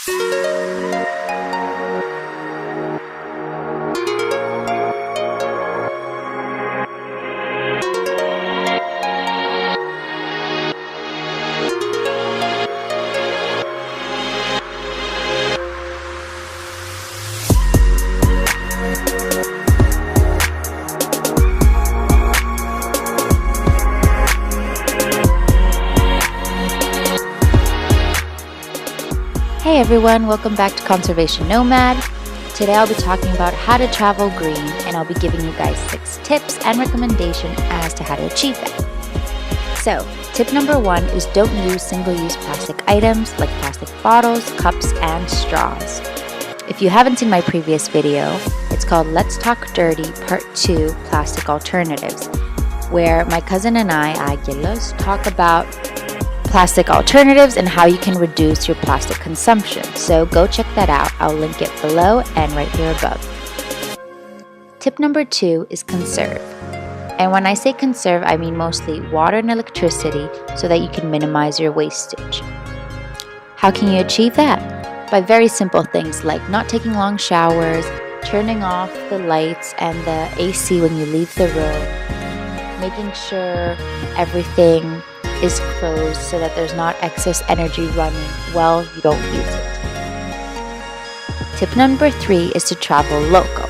Hey everyone, welcome back to Conservation Nomad. Today I'll be talking about how to travel green, and I'll be giving you guys 6 tips and recommendations as to how to achieve that. So, tip number 1 is don't use single-use plastic items like plastic bottles, cups, and straws. If you haven't seen my previous video, it's called Let's Talk Dirty Part 2 Plastic Alternatives, where my cousin and I, Aguilas, talk about plastic alternatives and how you can reduce your plastic consumption. So go check that out. I'll link it below and right here above. Tip number 2 is conserve. And when I say conserve, I mean mostly water and electricity so that you can minimize your wastage. How can you achieve that? By very simple things like not taking long showers, turning off the lights and the AC when you leave the room, making sure everything is closed so that there's not excess energy running while you don't use it. Tip number 3 is to travel local.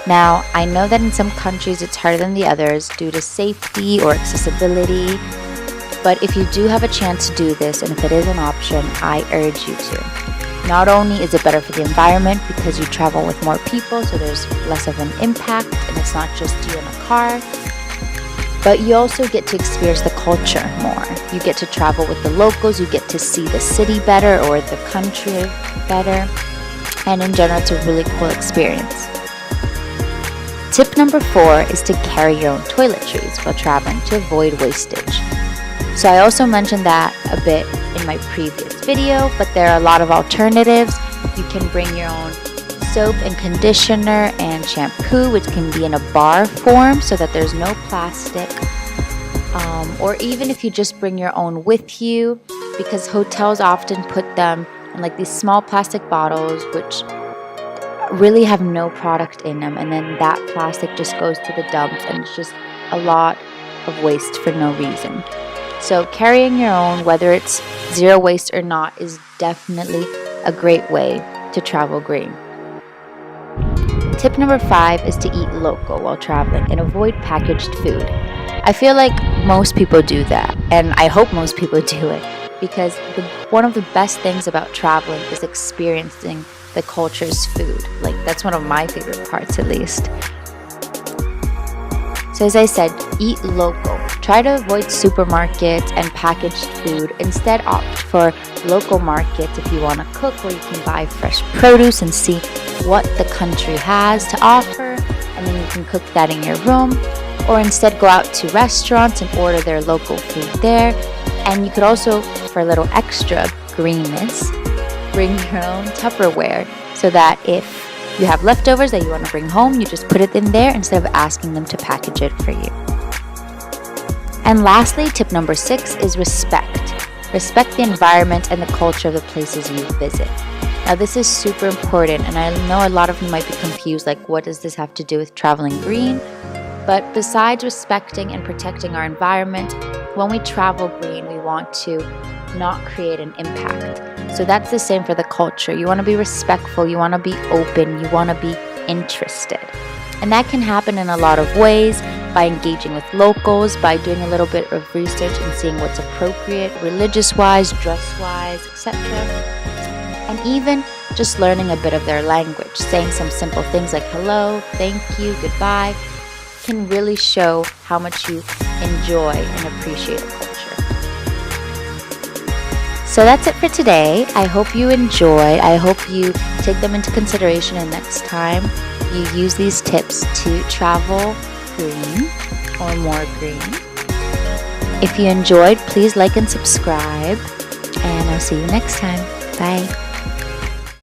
Now, I know that in some countries it's harder than the others due to safety or accessibility, but if you do have a chance to do this, and if it is an option, I urge you to. Not only is it better for the environment because you travel with more people, so there's less of an impact and it's not just you in a car, but you also get to experience the culture more. You get to travel with the locals, you get to see the city better or the country better, and in general it's a really cool experience. Tip number 4 is to carry your own toiletries while traveling to avoid wastage. So I also mentioned that a bit in my previous video, but there are a lot of alternatives. You can bring your own soap and conditioner and shampoo, which can be in a bar form so that there's no plastic, or even if you just bring your own with you, because hotels often put them in like these small plastic bottles which really have no product in them, and then that plastic just goes to the dumps and it's just a lot of waste for no reason. So carrying your own, whether it's zero waste or not, is definitely a great way to travel green. Tip number 5 is to eat local while traveling and avoid packaged food. I feel like most people do that, and I hope most people do it, because one of the best things about traveling is experiencing the culture's food. Like, that's one of my favorite parts, at least. So as I said, eat local. Try to avoid supermarkets and packaged food. Instead, opt for local markets if you want to cook, where you can buy fresh produce and see what the country has to offer, and then you can cook that in your room. Or instead go out to restaurants and order their local food there. And you could also, for a little extra greenness, bring your own Tupperware, so that if you have leftovers that you want to bring home, you just put it in there instead of asking them to package it for you. And lastly, tip number 6 is respect. Respect the environment and the culture of the places you visit. Now, this is super important, and I know a lot of you might be confused, like, what does this have to do with traveling green? But besides respecting and protecting our environment, when we travel green, we want to not create an impact. So that's the same for the culture. You want to be respectful, you want to be open, you want to be interested. And that can happen in a lot of ways, by engaging with locals, by doing a little bit of research and seeing what's appropriate, religious-wise, dress-wise, etc. And even just learning a bit of their language, saying some simple things like hello, thank you, goodbye, can really show how much you enjoy and appreciate a culture. So that's it for today. I hope you enjoyed. I hope you take them into consideration, and next time you use these tips to travel green or more green. If you enjoyed, please like and subscribe, and I'll see you next time. Bye.